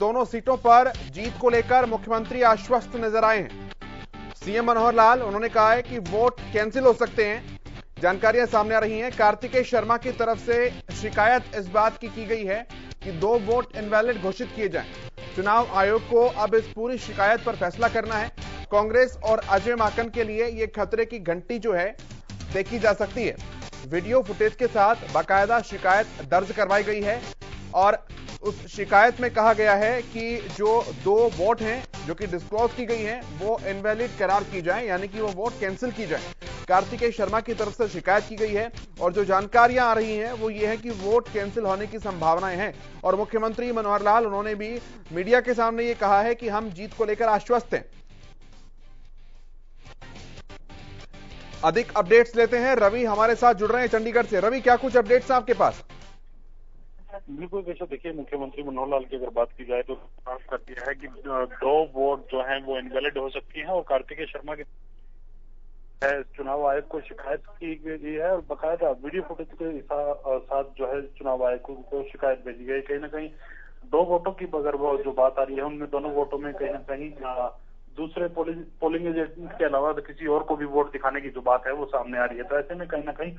दोनों सीटों पर जीत को लेकर मुख्यमंत्री आश्वस्त नजर आए हैं। सीएम मनोहर लाल उन्होंने कहा है कि वोट कैंसिल हो सकते हैं। जानकारियां सामने आ रही हैं। कार्तिकेय शर्मा की तरफ से शिकायत इस बात की गई है कि 2 वोट इनवैलिड घोषित किए जाएं। चुनाव आयोग को अब इस पूरी शिकायत पर फैसला करना है। कांग्रेस और अजय माकन के लिए यह खतरे की घंटी जो है देखी जा सकती है। वीडियो फुटेज के साथ बाकायदा शिकायत दर्ज करवाई गई है और उस शिकायत में कहा गया है कि जो 2 वोट हैं जो कि डिस्क्लोज की गई हैं वो इनवैलिड करार की जाए, यानी कि वो वोट कैंसिल की जाए। कार्तिकेय शर्मा की तरफ से शिकायत की गई है और जो जानकारियां आ रही हैं वो ये है कि वोट कैंसिल होने की संभावनाएं हैं। और मुख्यमंत्री मनोहर लाल उन्होंने भी मीडिया के सामने ये कहा है कि हम जीत को लेकर आश्वस्त हैं। अधिक अपडेट्स लेते हैं। रवि हमारे साथ जुड़ रहे हैं चंडीगढ़ से। रवि, क्या कुछ अपडेट्स हैं आपके पास? बिल्कुल वैसे देखिए, मुख्यमंत्री मनोहर लाल की अगर बात की जाए तो साफ कर दिया है कि 2 वोट जो हैं वो इनवैलिड हो सकती हैं और कार्तिकेय शर्मा की चुनाव आयोग को शिकायत की गई है और बकायदा वीडियो फुटेज के साथ जो है चुनाव आयोग को शिकायत भेजी गई। कहीं ना कहीं 2 वोटों की अगर वो जो बात आ रही है उनमें दोनों वोटों में कहीं ना कहीं दूसरे पोलिंग एजेंट के अलावा किसी और को भी वोट दिखाने की जो बात है वो सामने आ रही है। तो ऐसे में कहीं ना कहीं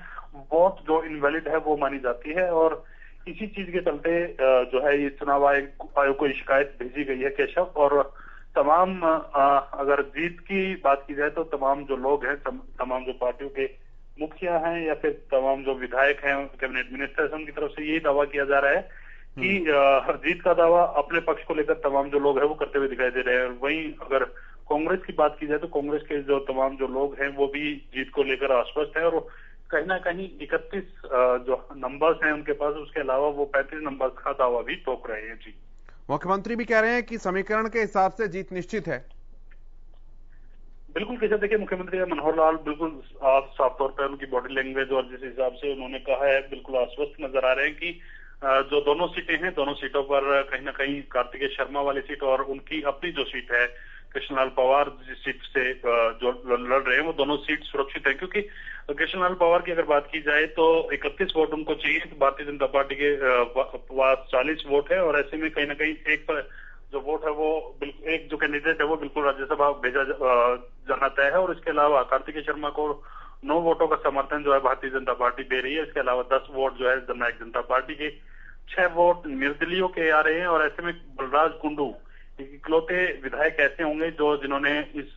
वोट जो इनवैलिड है वो मानी जाती है और इसी चीज के चलते जो है ये चुनाव आयोग को शिकायत भेजी गई है केशव। और तमाम अगर जीत की बात की जाए तो तमाम जो लोग हैं, तमाम जो पार्टियों के मुखिया हैं या फिर तमाम जो विधायक हैं, कैबिनेट मिनिस्टर्स, उनकी तरफ से यही दावा किया जा रहा है कि जीत का दावा अपने पक्ष को लेकर तमाम जो लोग हैं वो करते हुए दिखाई दे रहे हैं। वहीं अगर कांग्रेस की बात की जाए तो कांग्रेस के जो तमाम जो लोग हैं वो भी जीत को लेकर आश्वस्त है और कहीं ना कहीं 31 जो नंबर्स हैं उनके पास, उसके अलावा वो 35 नंबर्स का दावा भी ठोक रहे हैं। जी, मुख्यमंत्री भी कह रहे हैं कि समीकरण के हिसाब से जीत निश्चित है। बिल्कुल कैसे देखिए, मुख्यमंत्री मनोहर लाल बिल्कुल साफ तौर पर उनकी बॉडी लैंग्वेज और जिस हिसाब से उन्होंने कहा है बिल्कुल आश्वस्त नजर आ रहे हैं कि जो दोनों सीटें हैं, दोनों सीटों पर कहीं ना कहीं कार्तिकेय शर्मा वाली सीट और उनकी अपनी जो सीट है कृष्णलाल पवार जिस सीट से जो लड़ रहे हैं वो दोनों सीट सुरक्षित है। क्योंकि कृष्णलाल पवार की अगर बात की जाए तो 31 वोट उनको चाहिए, तो भारतीय जनता पार्टी के पास 40 वोट है और ऐसे में कहीं ना कहीं एक पर जो वोट है वो एक जो कैंडिडेट है वो बिल्कुल राज्यसभा भेजा जाना तय है। और इसके अलावा कार्तिकेय शर्मा को 9 वोटों का समर्थन जो है भारतीय जनता पार्टी दे रही है। इसके अलावा 10 वोट जो है जननायक जनता पार्टी के, 6 वोट निर्दलीयों के आ रहे हैं और ऐसे में बलराज कुंडू इकलौते विधायक ऐसे होंगे जिन्होंने इस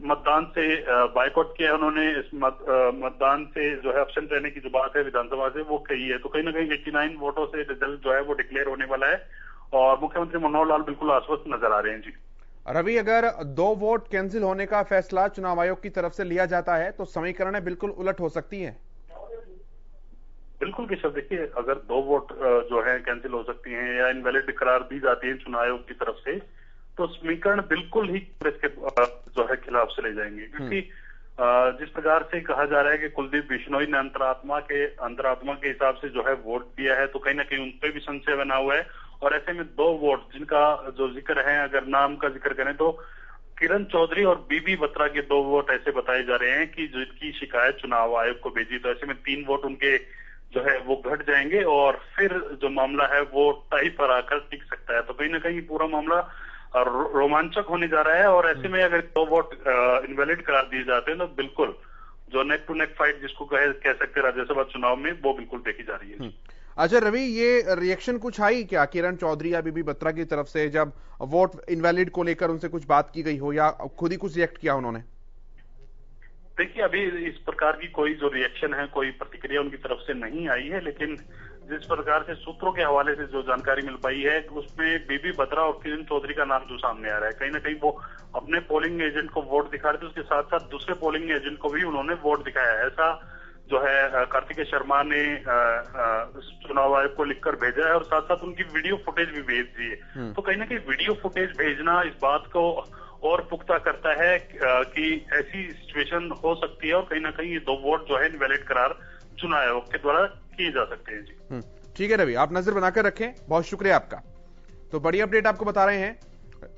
मतदान से बाइकआउट किया है। उन्होंने इस मतदान से जो है एब्सेंट रहने की जो बात है विधानसभा से वो कही है। तो कहीं ना कहीं 89 वोटों से रिजल्ट जो है वो डिक्लेयर होने वाला है और मुख्यमंत्री मनोहर लाल बिल्कुल आश्वस्त नजर आ रहे हैं। जी रवि, अगर 2 वोट कैंसिल होने का फैसला चुनाव आयोग की तरफ से लिया जाता है तो समीकरणें बिल्कुल उलट हो सकती है। बिल्कुल केशव, देखिए अगर 2 वोट जो है कैंसिल हो सकती हैं या इनवैलिड करार दी जाती है चुनाव आयोग की तरफ से तो समीकरण बिल्कुल ही कांग्रेस के जो है खिलाफ चले जाएंगे। क्योंकि जिस प्रकार से कहा जा रहा है कि कुलदीप बिश्नोई ने अंतरात्मा के हिसाब से जो है वोट दिया है तो कहीं ना कहीं उन पर भी संशय बना हुआ है। और ऐसे में 2 वोट जिनका जो जिक्र है, अगर नाम का जिक्र करें तो किरण चौधरी और बीबी बत्रा के 2 वोट ऐसे बताए जा रहे हैं कि जिनकी शिकायत चुनाव आयोग को भेजी। तो ऐसे में 3 वोट उनके जो है वो घट जाएंगे और फिर जो मामला है वो टाई पर आकर टिक सकता है। तो कहीं ना कहीं पूरा मामला रोमांचक होने जा रहा है और ऐसे में अगर 2 वोट इनवैलिड करार दिए जाते हैं तो बिल्कुल जो नेक टू नेक फाइट जिसको कह सकते हैं राज्यसभा चुनाव में, वो बिल्कुल देखी जा रही है। अच्छा रवि, ये रिएक्शन कुछ आई क्या किरण चौधरी या बीबी बत्रा की तरफ से जब वोट इनवैलिड को लेकर उनसे कुछ बात की गई हो या खुद ही कुछ रिएक्ट किया उन्होंने? देखिए अभी इस प्रकार की कोई जो रिएक्शन है, कोई प्रतिक्रिया उनकी तरफ से नहीं आई है, लेकिन जिस प्रकार से सूत्रों के हवाले से जो जानकारी मिल पाई है उसमें बीबी बत्रा और किरण चौधरी का नाम जो सामने आ रहा है, कहीं ना कहीं वो अपने पोलिंग एजेंट को वोट दिखा रहे थे, उसके साथ साथ दूसरे पोलिंग एजेंट को भी उन्होंने वोट दिखाया है। ऐसा जो है कार्तिकेय शर्मा ने चुनाव आयोग को लिखकर भेजा है और साथ साथ उनकी वीडियो फुटेज भी भेज दी है। तो कहीं ना कहीं वीडियो फुटेज भेजना इस बात को और पुख्ता करता है कि ऐसी सिचुएशन हो सकती है और कहीं ना कहीं ये 2 वोट जो है इनवैलिड करार चुनाव आयोग के द्वारा किए जा सकते हैं। जी ठीक है रवि, आप नजर बनाकर रखें, बहुत शुक्रिया आपका। तो बड़ी अपडेट आपको बता रहे हैं।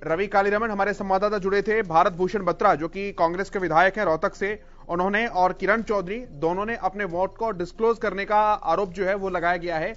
रवि कालीरमण हमारे संवाददाता जुड़े थे। भारत भूषण बत्रा जो कि कांग्रेस के विधायक हैं रोहतक से, उन्होंने और किरण चौधरी दोनों ने अपने वोट को डिस्क्लोज करने का आरोप जो है वो लगाया गया है।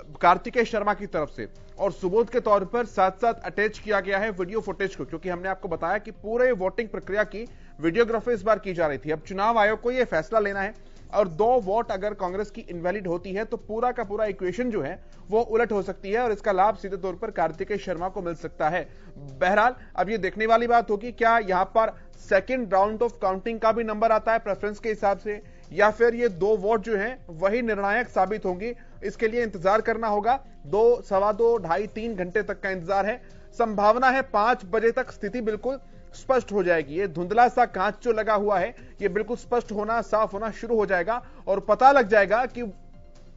कार्तिकेय शर्मा की तरफ से, और सुबोध के तौर पर साथ साथ अटैच किया गया है वीडियो फुटेज को, क्योंकि हमने आपको बताया कि पूरे वोटिंग प्रक्रिया की वीडियोग्राफी इस बार की जा रही थी। अब चुनाव आयोग को यह फैसला लेना है, और 2 वोट अगर कांग्रेस की इनवैलिड होती है तो पूरा का पूरा इक्वेशन जो है वो उलट हो सकती है, और इसका लाभ सीधे तौर पर कार्तिकेय शर्मा को मिल सकता है। बहरहाल अब ये देखने वाली बात होगी, क्या यहां पर सेकेंड राउंड ऑफ काउंटिंग का भी नंबर आता है प्रेफरेंस के हिसाब से, या फिर ये 2 वोट जो हैं वही निर्णायक साबित होंगी। इसके लिए इंतजार करना होगा। 2, सवा 2, ढाई 3 घंटे तक का इंतजार है। संभावना है 5 बजे तक स्थिति बिल्कुल स्पष्ट हो जाएगी। ये धुंधला सा कांच जो लगा हुआ है ये बिल्कुल स्पष्ट होना, साफ होना शुरू हो जाएगा, और पता लग जाएगा कि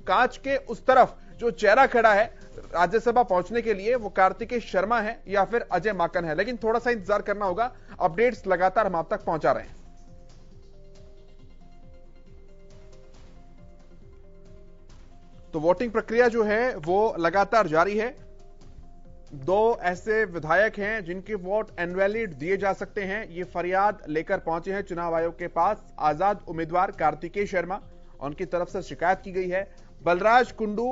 कांच के उस तरफ जो चेहरा खड़ा है राज्यसभा पहुंचने के लिए वो कार्तिकेय शर्मा है या फिर अजय माकन है। लेकिन थोड़ा सा इंतजार करना होगा। अपडेट्स लगातार हम आप तक पहुंचा रहे हैं। तो वोटिंग प्रक्रिया जो है वो लगातार जारी है। 2 ऐसे विधायक हैं जिनके वोट इनवैलिड दिए जा सकते हैं। ये फरियाद लेकर पहुंचे हैं चुनाव आयोग के पास। आजाद उम्मीदवार कार्तिकेय शर्मा, उनकी तरफ से शिकायत की गई है। बलराज कुंडू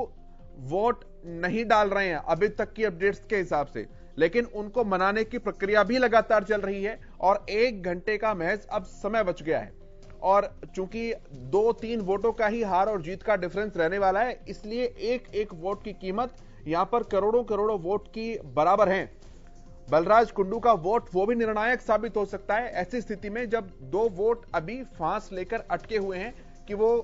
वोट नहीं डाल रहे हैं अभी तक की अपडेट्स के हिसाब से, लेकिन उनको मनाने की प्रक्रिया भी लगातार चल रही है, और 1 घंटे का महज अब समय बच गया है। और चूंकि 2-3 वोटों का ही हार और जीत का डिफरेंस रहने वाला है, इसलिए एक वोट की कीमत यहां पर करोड़ों वोट की बराबर है। बलराज कुंडू का वोट वो भी निर्णायक साबित हो सकता है ऐसी स्थिति में जब 2 वोट अभी फांस लेकर अटके हुए हैं कि वो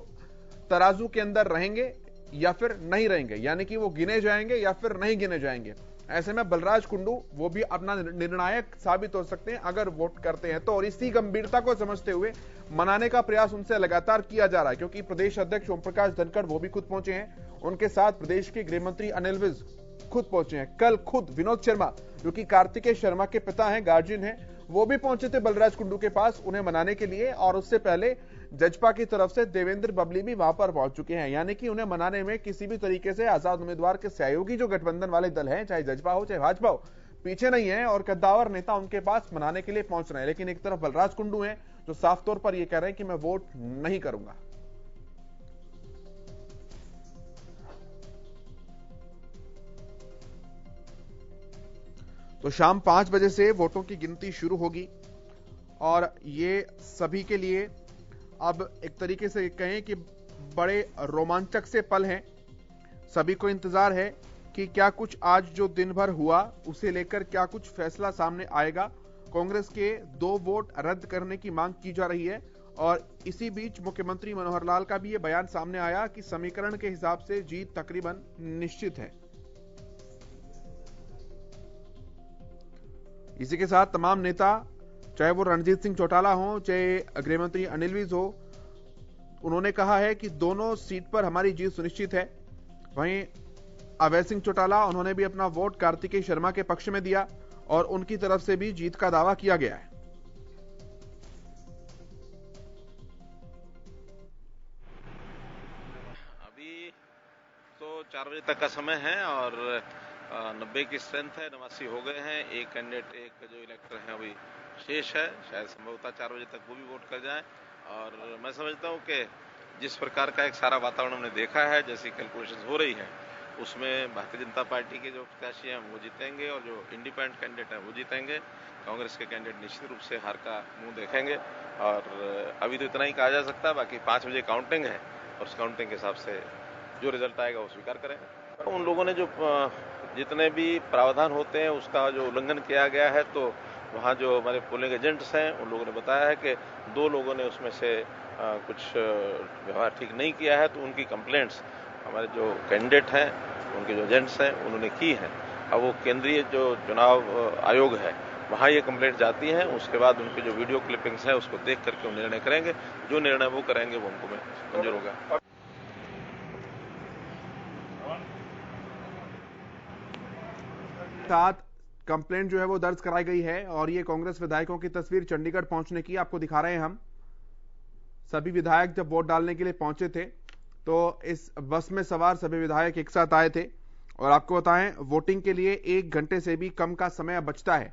तराजू के अंदर रहेंगे या फिर नहीं रहेंगे, यानी कि वो गिने जाएंगे या फिर नहीं गिने जाएंगे। ऐसे में बलराज कुंडू वो भी अपना निर्णायक साबित हो सकते हैं अगर वोट करते हैं तो। और इसी गंभीरता को समझते हुए मनाने का प्रयास उनसे लगातार किया जा रहा है, क्योंकि प्रदेश अध्यक्ष ओम प्रकाश धनखड़ वो भी खुद पहुंचे हैं। उनके साथ प्रदेश के गृह मंत्री अनिल विज खुद पहुंचे हैं। कल खुद विनोद शर्मा जो कि कार्तिकेय शर्मा के पिता हैं, गार्जियन हैं, वो भी पहुंचे थे बलराज कुंडू के पास उन्हें मनाने के लिए। और उससे पहले जजपा की तरफ से देवेंद्र बबली भी वहां पर पहुंच चुके हैं, यानी कि उन्हें मनाने में किसी भी तरीके से आजाद उम्मीदवार के सहयोगी जो गठबंधन वाले दल हैं, चाहे जजपा हो चाहे भाजपा हो, पीछे नहीं है, और कद्दावर नेता उनके पास मनाने के लिए पहुंच रहे हैं। लेकिन एक तरफ बलराज कुंडू हैं जो साफ तौर पर यह कह रहे हैं कि मैं वोट नहीं करूंगा। तो शाम 5 बजे से वोटों की गिनती शुरू होगी, और ये सभी के लिए अब एक तरीके से कहें कि बड़े रोमांचक से पल हैं। सभी को इंतजार है कि क्या कुछ आज जो दिन भर हुआ उसे लेकर क्या कुछ फैसला सामने आएगा। कांग्रेस के 2 वोट रद्द करने की मांग की जा रही है, और इसी बीच मुख्यमंत्री मनोहर लाल का भी यह बयान सामने आया कि समीकरण के हिसाब से जीत तकरीबन निश्चित है। इसी के साथ तमाम नेता, चाहे वो रणजीत सिंह चौटाला हो चाहे गृह मंत्री अनिल विज हो, उन्होंने कहा है कि दोनों सीट पर हमारी जीत सुनिश्चित है। वहीं अभय सिंह चौटाला, उन्होंने भी अपना वोट कार्तिकेय शर्मा के पक्ष में दिया, और उनकी तरफ से भी जीत का दावा किया गया है। अभी तो 4 बजे तक का समय है, और 90 की स्ट्रेंथ है, 89 हो गए हैं। एक कैंडिडेट, एक जो इलेक्टर है अभी शेष है, शायद संभवतः 4 बजे तक वो भी वोट कर जाए। और मैं समझता हूँ कि जिस प्रकार का एक सारा वातावरण हमने देखा है, जैसी कैलकुलेशन हो रही है, उसमें भारतीय जनता पार्टी के जो प्रत्याशी हैं वो जीतेंगे, और जो इंडिपेंडेंट कैंडिडेट हैं वो जीतेंगे। कांग्रेस के कैंडिडेट निश्चित रूप से हार का मुंह देखेंगे। और अभी तो इतना ही कहा जा सकता है, बाकी 5 बजे काउंटिंग है, और उस काउंटिंग के हिसाब से जो रिजल्ट आएगा वो स्वीकार करेंगे। उन लोगों ने जो जितने भी प्रावधान होते हैं उसका जो उल्लंघन किया गया है, तो वहाँ जो हमारे पोलिंग एजेंट्स हैं उन लोगों ने बताया है कि 2 लोगों ने उसमें से कुछ व्यवहार ठीक नहीं किया है, तो उनकी कंप्लेंट्स हमारे जो कैंडिडेट हैं, उनके जो एजेंट्स हैं, उन्होंने की हैं। अब वो केंद्रीय जो चुनाव आयोग है वहाँ ये कंप्लेंट जाती हैं, उसके बाद उनकी जो वीडियो क्लिपिंग्स है उसको देख करके वो निर्णय करेंगे। जो निर्णय वो करेंगे वो हमको मंजूर होगा। साथ कंप्लेंट जो है वो दर्ज कराई गई है, और ये कांग्रेस विधायकों की तस्वीर चंडीगढ़ पहुंचने की आपको दिखा रहे हैं हम। सभी विधायक जब वोट डालने के लिए पहुंचे थे तो इस बस में सवार सभी विधायक एक साथ आए थे। और आपको बताएं, वोटिंग के लिए 1 घंटे से भी कम का समय बचता है।